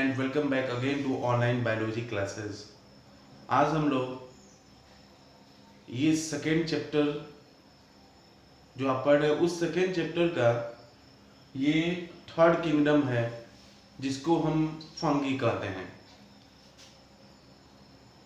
And welcome back again to online biology classes. आज हम लोग ये सेकेंड चैप्टर जो आप पढ़ रहे हैं उस सेकेंड चैप्टर का ये थर्ड किंगडम है जिसको हम फंगी कहते हैं।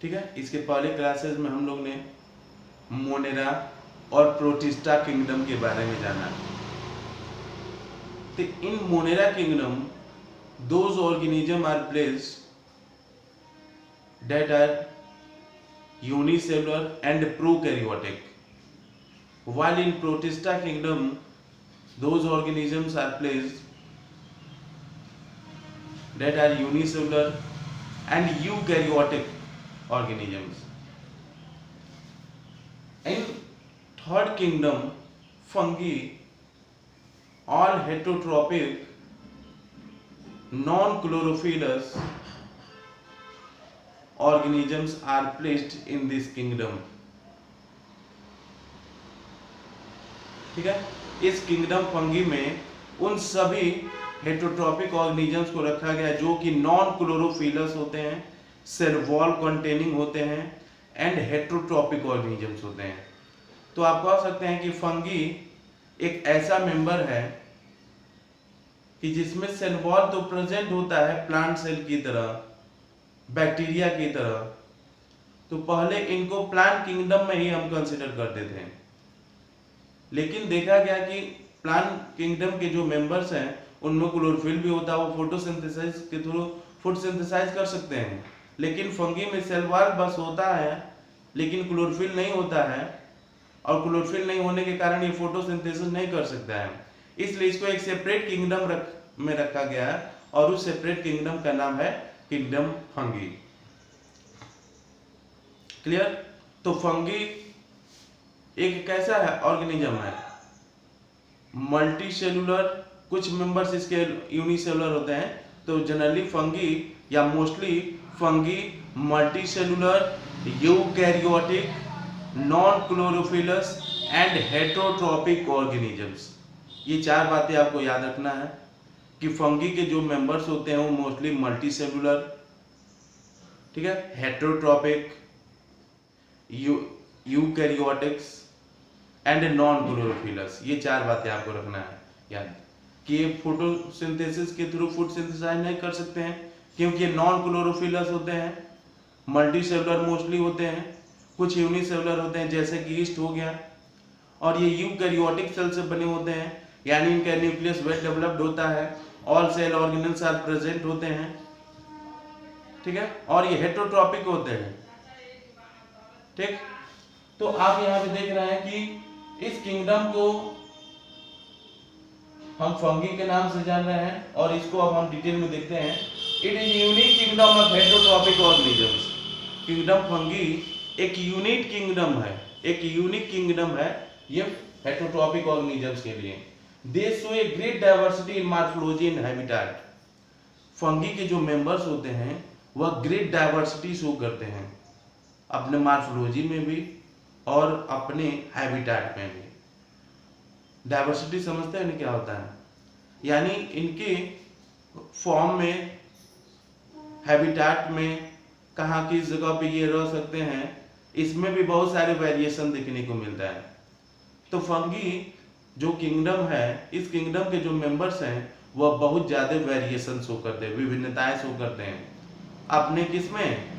ठीक है, इसके पहले क्लासेस में हम लोग ने मोनेरा और प्रोटिस्टा किंगडम के बारे में जाना। तो in Monera kingdom those organisms are placed that are unicellular and prokaryotic, while in Protista kingdom those organisms are placed that are unicellular and eukaryotic organisms. In third kingdom fungi, all heterotrophic non-chlorophyllous organisms are placed in this kingdom. ठीक है, इस kingdom fungi में उन सभी heterotrophic organisms को रखा गया जो कि नॉन क्लोरोफिलस होते हैं, सेल वॉल कंटेनिंग होते हैं एंड हेटरोट्रॉपिक ऑर्गेनिजम्स होते हैं। तो आप कह सकते हैं कि फंगी एक ऐसा मेंबर है कि जिसमें सेल वॉल तो प्रेजेंट होता है प्लांट सेल की तरह, बैक्टीरिया की तरह। तो पहले इनको प्लांट किंगडम में ही हम कंसीडर करते थे, लेकिन देखा गया कि प्लांट किंगडम के जो मेंबर्स हैं उनमें क्लोरोफिल भी होता है, वो फोटोसिंथेसिस के थ्रू फूड सिंथेसाइज कर सकते हैं। लेकिन फंगी में सेल वॉल बस होता है लेकिन क्लोरोफिल नहीं होता है, और क्लोरोफिल नहीं होने के कारण ये फोटोसिंथेसिस नहीं कर सकता है। इसलिए इसको एक सेपरेट किंगडम में रखा गया है और उस सेपरेट किंगडम का नाम है किंगडम फंगी। क्लियर? तो फंगी एक कैसा है ऑर्गेनिज्म है, मल्टी सेलुलर, कुछ मेंबर्स इसके यूनिसेलुलर होते हैं। तो जनरली फंगी या mostly fungi multi cellular, eukaryotic, non chlorophyllous and heterotrophic organisms. ये चार बातें आपको याद रखना है कि फंगी के जो मेंबर्स होते हैं वो मोस्टली मल्टी सेलुलर, ठीक है, heterotrophic, eukaryotics and non chlorophyllous. ये चार बातें आपको रखना है याद कि ये फोटोसिंथेसिस के थ्रू फूड सिंथेसाइज नहीं कर सकते हैं क्योंकि ये नॉन क्लोरोफिलस होते हैं, मल्टी सेलुलर मोस्टली होते हैं, कुछ यूनिसेलुलर होते हैं जैसे कि ईस्ट हो गया, और ये यूकैरियोटिक सेल से बने होते हैं यानी इनका न्यूक्लियस वेल डेवलप्ड होता है, all cell organelles are present होते हैं, ठीक है, और ये हेटरोट्रॉपिक होते हैं। ठीक, तो आप यहाँ पे देख रहे हैं कि इस किंगडम को हम फंगी के नाम से जान रहे हैं और इसको अब हम डिटेल में देखते हैं। It is unique kingdom of heterotrophic organisms. Kingdom fungi एक यूनिक किंगडम है, एक यूनिक किंगडम है ये हेटरोट्रॉपिक ऑर्गेनिजम्स के लिए। दे show a great diversity in morphology and habitat. Fungi के जो मेंबर्स होते हैं वह ग्रेट डाइवर्सिटी शो करते हैं अपने मॉर्फोलॉजी में भी और अपने हैबिटेट में भी। डाइवर्सिटी समझते हैं ना क्या होता है, यानी इनके फॉर्म में, हैबिटेट में, कहाँ किस जगह पे ये रह सकते हैं, इसमें भी बहुत सारे वेरिएशन देखने को मिलता है। तो फंगी जो किंगडम है, इस किंगडम के जो मेंबर्स हैं वह बहुत ज्यादा वेरिएशन शो करते हैं, विभिन्नताएं शो करते हैं अपने किसमें,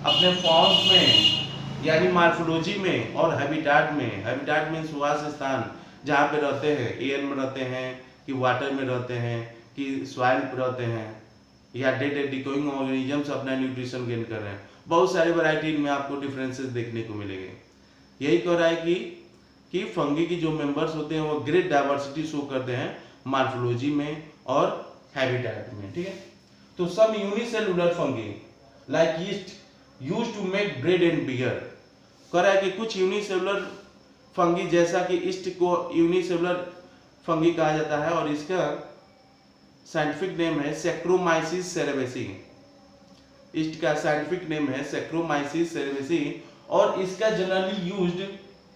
अपने फॉर्म्स में यानी मॉर्फोलॉजी में और हैबिटेट में। हैबिटेट में निवास स्थान जहाँ पे रहते हैं, एयर में रहते हैं कि वाटर में रहते हैं कि सॉइल पे रहते हैं, या डेड डिकोइंग ऑर्गेनिजम्स अपना न्यूट्रिशन गेन कर रहे हैं। बहुत सारी वैरायटी में आपको डिफरेंसेस देखने को मिलेंगे। यही कह रहा है कि फंगी की जो मेंबर्स होते हैं वो ग्रेट डाइवर्सिटी शो करते हैं मॉर्फोलॉजी में और हैबिटेट में। ठीक है, तो some unicellular fungi like yeast used to make bread and beer. कह रहा है कि कुछ यूनिसेलुलर फंगी जैसा कि ईस्ट को यूनिसेलुलर फंगी कहा जाता है और इसका साइंटिफिक नेम है सैक्रोमाइसिस सेरेवेसी। ईस्ट का साइंटिफिक नेम है सैक्रोमाइसिस सेरेवेसी और इसका जनरली यूज्ड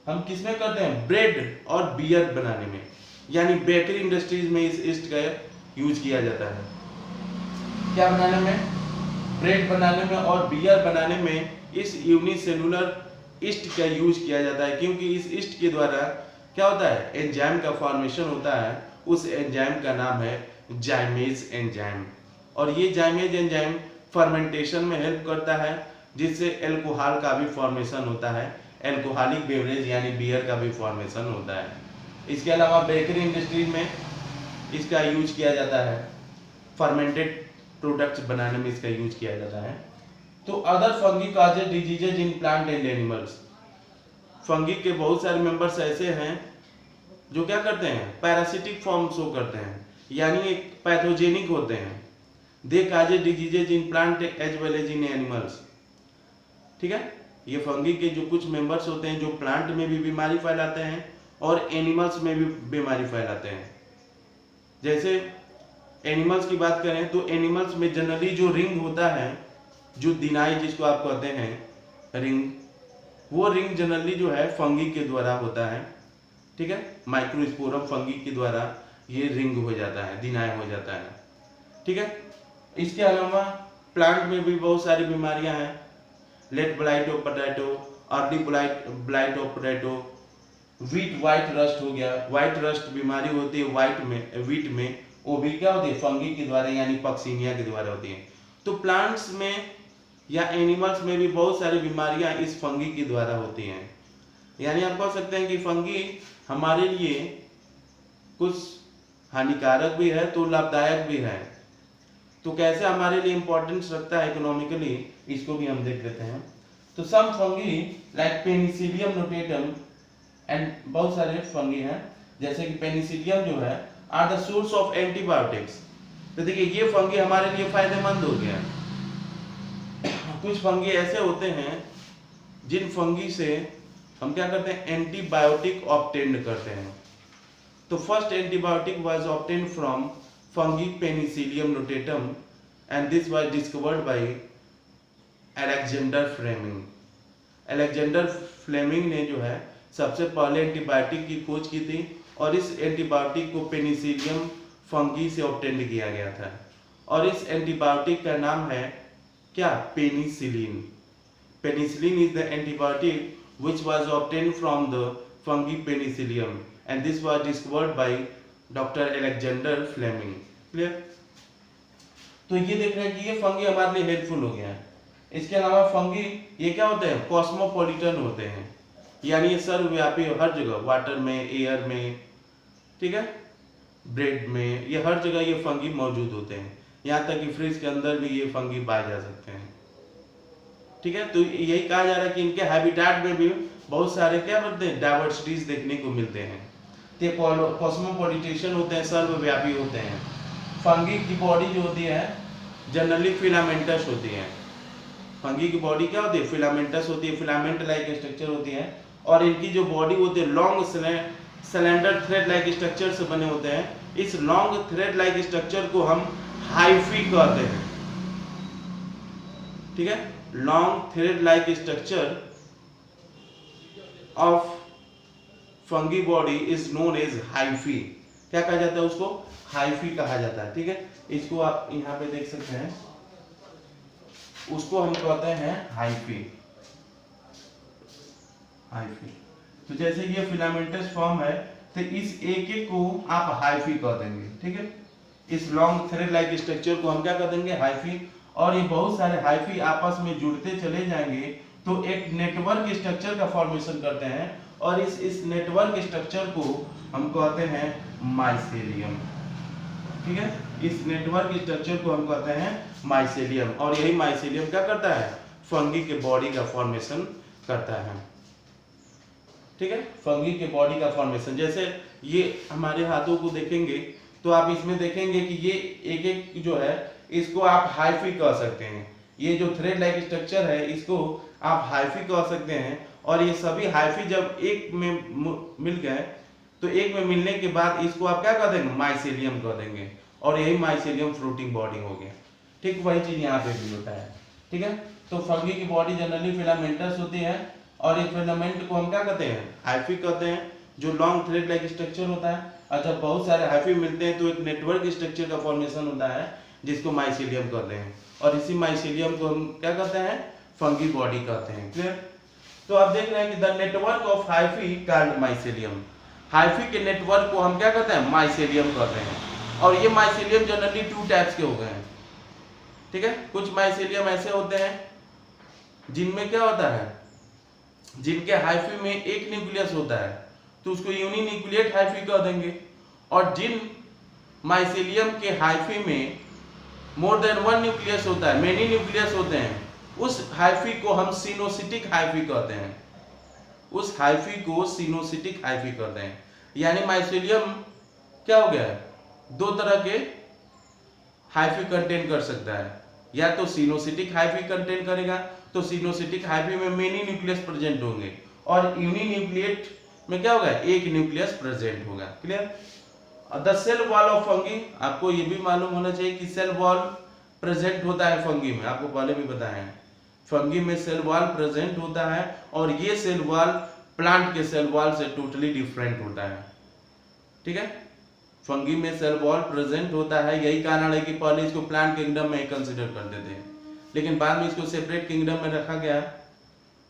हम किसमें करते हैं, ब्रेड और बियर बनाने में, यानी बेकरी इंडस्ट्रीज में इस ईस्ट का यूज किया जाता है। क्या बनाने में, ब्रेड बनाने में और बियर बनाने में इस यूनिसेलुलर ईस्ट का यूज किया जाता है, क्योंकि इस ईस्ट के द्वारा क्या होता है, एंजाइम का फॉर्मेशन होता है। उस एंजाइम का नाम है जाइमेज एंजाइम, और ये जाइमेज एंजाइम फर्मेंटेशन में हेल्प करता है, जिससे एल्कोहल का भी फॉर्मेशन होता है, एल्कोहलिक बेवरेज यानी बियर का भी फॉर्मेशन होता है। इसके अलावा बेकरी इंडस्ट्री में इसका यूज किया जाता है, फर्मेंटेड प्रोडक्ट्स बनाने में इसका यूज किया जाता है। तो other fungi causes diseases in plant and animals, fungi के बहुत सारे मेंबर्स ऐसे हैं जो क्या करते हैं, पैरासिटिक फॉर्म शो करते हैं, यानी एक पैथोजेनिक होते हैं। They causes diseases in plant as well as in animals. ठीक है, ये फंगी के जो कुछ मेंबर्स होते हैं जो प्लांट में भी बीमारी फैलाते हैं और एनिमल्स में भी बीमारी फैलाते हैं। जैसे एनिमल्स की बात करें तो एनिमल्स में जनरली जो रिंग होता है, जो दिनाई जिसको आप कहते हैं रिंग, वो रिंग जनरली जो है फंगी के द्वारा होता है। ठीक है, माइक्रोस्पोरम फंगी के द्वारा ये रिंग हो जाता है, दिनाई हो जाता है। ठीक है, इसके अलावा प्लांट में भी बहुत सारी बीमारियां हैं, late blight of potato, early blight of potato, white rust हो गया। व्हाइट रस्ट बीमारी होती है व्हीट में, वो भी क्या होती है, फंगी के द्वारा यानी पक्सीनिया के द्वारा होती है। तो प्लांट्स में या एनिमल्स में भी बहुत सारी बीमारियां इस फंगी के द्वारा होती हैं। यानी आप कह सकते हैं कि फंगी हमारे लिए कुछ हानिकारक भी है तो लाभदायक भी है। तो कैसे हमारे लिए इंपॉर्टेंस रखता है इकोनॉमिकली, इसको भी हम देख लेते हैं। तो some fungi like penicillium notatum and बहुत सारे फंगी हैं, जैसे कि पेनिसिलियम जो है are the source of antibiotics. तो देखिए ये फंगी हमारे लिए फायदेमंद हो गया। कुछ फंगी ऐसे होते हैं जिन फंगी से हम क्या करते हैं, एंटीबायोटिक ऑब्टेन्ड करते हैं। तो first antibiotic was obtained from fungi penicillium notatum and this was discovered by Alexander Fleming. Alexander Fleming ने जो है सबसे पहले एंटीबायोटिक की खोज की थी, और इस एंटीबायोटिक को पेनिसिलियम फंगी से ऑब्टेन्ड किया गया था, और इस एंटीबायोटिक का नाम है क्या, penicillin. Penicillin is the antibiotic which was obtained from the fungi penicillium and this was discovered by Dr. Alexander Fleming. Clear? तो ये देख रहे हैं कि ये फंगी हमारे लिए हेल्पफुल हो गया है। इसके अलावा फंगी ये क्या होते हैं, कॉस्मोपॉलिटन होते हैं, यानी ये सर्वव्यापी हर जगह, वाटर में, एयर में, ठीक है, ब्रेड में, ये हर जगह ये फंगी मौजूद होते हैं। यहाँ तक कि फ्रिज के अंदर भी ये फंगी पाए जा सकते हैं। ठीक है, तो यही कहा जा रहा है कि इनके हैबिटेट में भी बहुत सारे क्या बोलते हैं, डाइवर्सिटीज देखने को मिलते हैं। तो ये कॉस्मोपॉलिटेशन होते हैं, सर्वव्यापी होते हैं। फंगी की बॉडी जो होती है जनरली फिलामेंटस होती है। फंगी की बॉडी क्या होती है, फिलामेंटस होती है, फिलामेंट लाइक स्ट्रक्चर होती है, और इनकी जो बॉडी होती है long cylinder thread like structure से बने होते हैं। इस लॉन्ग थ्रेड लाइक स्ट्रक्चर को हम हाइफी कहते हैं। ठीक है, long thread like structure of fungi body is known as hyphae. क्या कहा जाता है उसको, हाइफी कहा जाता है। ठीक है, इसको आप यहाँ पे देख सकते हैं, उसको हम कहते हैं हाइफी। हाइफी तो जैसे ये फिलामेंटस फॉर्म है, तो इस एक को आप हाइफी कह देंगे। ठीक है, इस लॉन्ग थ्रेड लाइक स्ट्रक्चर को हम क्या कह देंगे, हाइफी। और ये बहुत सारे हाइफी आपस में जुड़ते चले जाएंगे तो एक नेटवर्क स्ट्रक्चर का फॉर्मेशन करते हैं, और इस नेटवर्क स्ट्रक्चर को हम कहते हैं माइसेलियम। ठीक है, इस नेटवर्क स्ट्रक्चर को हम कहते हैं माइसेलियम, और यही माइसेलियम क्या करता है, फंगी के बॉडी का फॉर्मेशन करता है। ठीक है, फंगी के बॉडी का फॉर्मेशन, जैसे ये हमारे हाथों को देखेंगे तो आप इसमें देखेंगे कि ये एक एक जो है इसको आप हाइफी कह सकते हैं। ये जो थ्रेड लाइक स्ट्रक्चर है इसको आप हाइफी कह सकते हैं, और ये सभी हाइफी जब एक में मिल गए तो एक में मिलने के बाद इसको आप क्या कह देंगे, माइसेलियम कह देंगे, और यही माइसेलियम फ्रूटिंग बॉडी हो गया। ठीक, वही चीज यहाँ पे भी होता है। ठीक है, तो फंगी की बॉडी जनरली फिलामेंटस होती है, और ये फिलामेंट को हम क्या कहते हैं, हाइफी कहते हैं, जो लॉन्ग थ्रेड लाइक स्ट्रक्चर होता है। और जब बहुत सारे हाइफी मिलते हैं तो एक नेटवर्क स्ट्रक्चर का फॉर्मेशन होता है, जिसको माइसेलियम कहते हैं, और इसी माइसेलियम को हम क्या कहते हैं, फंगी बॉडी कहते हैं। क्लियर? तो आप देख रहे हैं कि the network of hyphae called mycelium, hyphae के नेटवर्क को हम क्या कहते हैं, माइसेलियम कहते हैं। और ये माइसेलियम जनरली 2 टाइप्स के हो गए हैं, ठीक है। कुछ माइसेलियम ऐसे होते हैं जिनमें क्या होता है, जिनके हाइफी में एक न्यूक्लियस होता है तो उसको यूनिन्यूक्लिएट हाइफी कह देंगे, और जिन माइसेलियम के हाइफी में मोर देन 1 न्यूक्लियस होता है, मेनी न्यूक्लियस होते हैं, उस हाइफी को हम सिनोसिटिक हाइफी कहते हैं, उस हाइफी को सिनोसिटिक हाइफी कहते हैं। यानी माइसेलियम क्या हो गया है, 2 तरह के हाइफी कंटेन कर सकता है, या तो सिनोसिटिक हाइफी कंटेन करेगा, तो सिनोसिटिक हाइफी में मेनी न्यूक्लियस प्रेजेंट होंगे, और यूनिन्यूक्लिएट में क्या होगा, एक न्यूक्लियस प्रेजेंट होगा। Clear? The cell wall of fungi, आपको ये भी मालूम होना चाहिए कि सेल वॉल प्रेजेंट होता है फंगी में, आपको पहले भी बताया है, फंगी में सेल वॉल प्रेजेंट होता है, और ये सेल वॉल प्लांट के सेल वॉल से टोटली डिफरेंट होता है, ठीक है। फंगी में सेल वॉल प्रेजेंट होता है, यही कारण है कि पहले इसको प्लांट किंगडम में कंसीडर करते थे, लेकिन बाद में इसको सेपरेट किंगडम में रखा गया,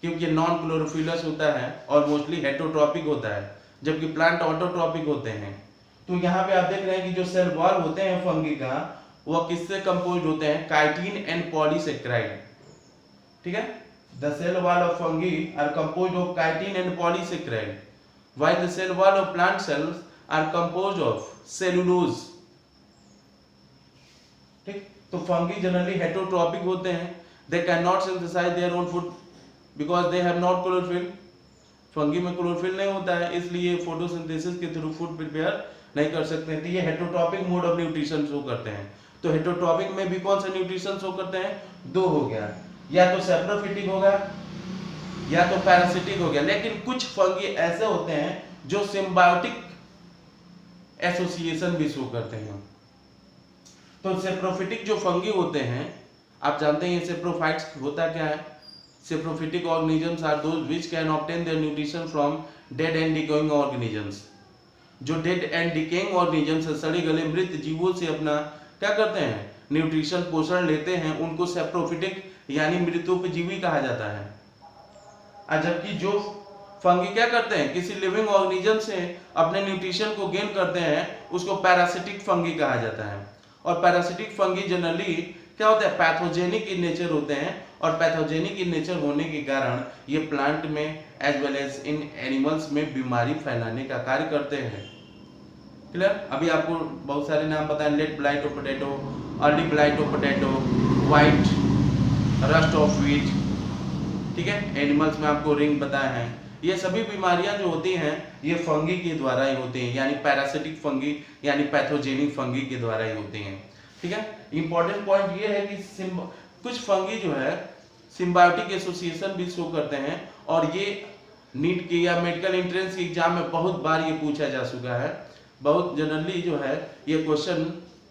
क्योंकि नॉन क्लोरोफिलस होता है और मोस्टली हेटरोट्रॉपिक होता है, जबकि प्लांट ऑटोट्रॉपिक होते हैं। तो यहाँ पे आप देख रहे हैं कि जो सेल वॉल होते हैं फंगी का, वह किससे कंपोज होते हैं, काइटिन एंड पॉलीसेक्राइड, ठीक है। The cell wall of fungi are composed of chitin and polysaccharide, while the cell wall of plant cells are composed of cellulose, ठीक। तो फंगी जनरली हेटरोट्रॉपिक होते हैं, they can not synthesize their own food because they have not chlorophyll, fungi में chlorophyll नहीं होता है, इसलिए photosynthesis के थ्रू फूड प्रिपेयर नहीं कर सकते हैं। तो ये heterotrophic mode of nutrition show करते हैं। तो हेटरोट्रॉपिक में भी कौन सा न्यूट्रिशन शो करते हैं, 2 हो गया, या तो सेप्रोफिटिक होगा या तो पैरासिटिक हो गया। लेकिन कुछ फंगी ऐसे होते हैं जो सिम्बायोटिक एसोसिएशन भी शो करते हैं। तो सेप्रोफिटिक जो फंगी होते हैं, आप जानते हैं सेप्रोफाइट्स होता क्या है, saprophytic organisms are those which can obtain their nutrition from dead and decaying organisms. जो डेड एंड डिकेइंग ऑर्गेनिजम्स है, सड़े गले मृत जीवों से अपना क्या करते हैं, न्यूट्रिशन पोषण लेते हैं, उनको सेप्रोफिटिक यानी मृतोपजीवी कहा जाता है। जबकि जो फंगी क्या करते हैं, किसी लिविंग ऑर्गेनिज्म से अपने न्यूट्रिशन को गेन करते हैं, उसको पैरासिटिक फंगी कहा जाता है। और पैरासिटिक फंगी जनरली क्या होता है, पैथोजेनिक इन नेचर होते हैं, और पैथोजेनिक इन नेचर होने के कारण ये प्लांट में as well as in animals में बीमारी फैलाने का कार्य करते हैं। क्लियर? अभी आपको बहुत सारे नाम पता है, late blight of potato, early blight of potato, white rust of wheat, ठीक है। एनिमल्स में आपको रिंग बताया है। ये सभी बीमारियां जो होती हैं ये फंगी के द्वारा ही होती हैं, यानी पैरासिटिक फंगी यानी पैथोजेनिक फंगी के द्वारा ही होती हैं, ठीक है। इंपॉर्टेंट पॉइंट ये है कि कुछ फंगी जो है सिम्बायोटिक एसोसिएशन भी शो करते हैं, और ये नीट के या मेडिकल एंट्रेंस के एग्जाम में बहुत बार ये पूछा जा चुका है। बहुत जनरली जो है ये क्वेश्चन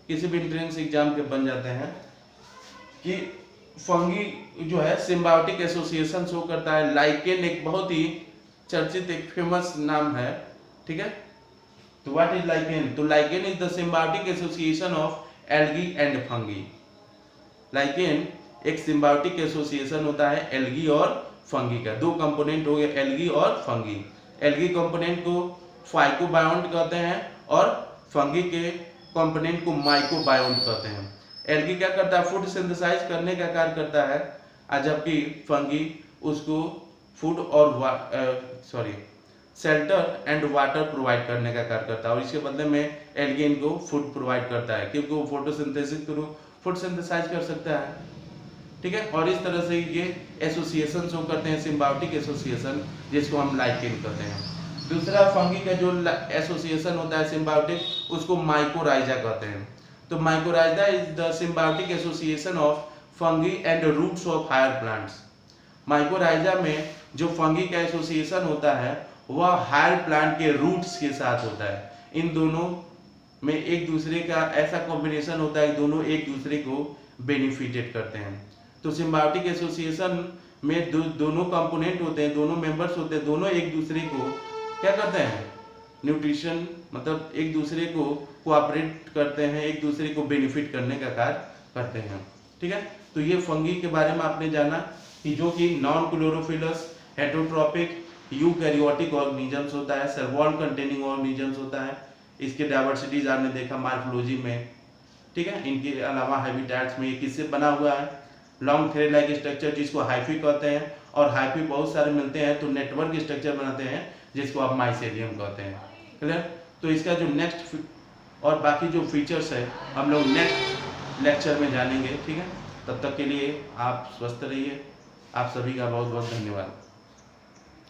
किसी भी एंट्रेंस एग्जाम के बन जाते हैं कि फंगी जो है सिम्बायोटिक एसोसिएशन शो करता है। लाइकेन एक बहुत ही चर्चित एक फेमस नाम है, ठीक है। तो व्हाट इज लाइकेन? तो lichen is the symbiotic association of algae and fungi. Lichen एक सिम्बायोटिक एसोसिएशन होता है एल्गी और फंगी का। 2 कंपोनेंट हो गए, एल्गी और फंगी। एल्गी कंपोनेंट को फाइकोबायोन्ट कहते हैं और फंगी के कंपोनेंट को माइकोबायोन्ट कहते हैं। एल्गी क्या करता है, फूड सिंथेसाइज करने का कार्य करता है, जबकि फंगी उसको फूड और शेल्टर एंड वाटर प्रोवाइड करने का कार्य करता है, और इसके बदले में एल्गी इनको फूड प्रोवाइड करता है, क्योंकि वो फोटोसिंथेसिस थ्रू फूड सिंथेसाइज कर सकता है, ठीक है। और इस तरह से ये एसोसिएशन शो करते हैं, सिम्बायोटिक एसोसिएशन, जिसको हम लाइकेन कहते हैं। दूसरा फंगी का जो एसोसिएशन होता है सिम्बायोटिक, उसको माइकोराइजा कहते हैं। तो mycorrhiza is the symbiotic association of fungi and roots of higher plants. Mycorrhiza में जो फंगी का एसोसिएशन होता है वह हायर प्लांट के रूट्स के साथ होता है। इन दोनों में एक दूसरे का ऐसा कॉम्बिनेशन होता है, दोनों एक दूसरे को बेनिफिटेड करते हैं। तो सिम्बायोटिक एसोसिएशन में दोनों कंपोनेंट होते हैं, दोनों मेंबर्स होते हैं, दोनों एक दूसरे को क्या करते हैं, न्यूट्रिशन मतलब एक दूसरे को कोऑपरेट करते हैं, एक दूसरे को बेनिफिट करने का कार्य करते हैं। ठीक है, तो ये फंगी के बारे में आपने जाना कि जो कि non chlorophyllous, heterotrophic, eukaryotic organisms होता है, सेल वॉल कंटेनिंग ऑर्गेनिजम्स होता है। इसके डाइवर्सिटीज आपने देखा मार्फोलॉजी में। ठीक है, इनके अलावा हैबिटेट्स में ये किससे बना हुआ है, लॉन्ग थ्रेड लाइक स्ट्रक्चर जिसको हाइफी कहते हैं, और हाइफी बहुत सारे मिलते हैं तो नेटवर्क स्ट्रक्चर बनाते हैं जिसको आप माइसेलियम कहते हैं। क्लियर, तो इसका जो नेक्स्ट और बाकी जो फीचर्स है हम लोग नेक्स्ट लेक्चर में जानेंगे। ठीक है, तब तक के लिए आप स्वस्थ रहिए। आप सभी का बहुत बहुत धन्यवाद।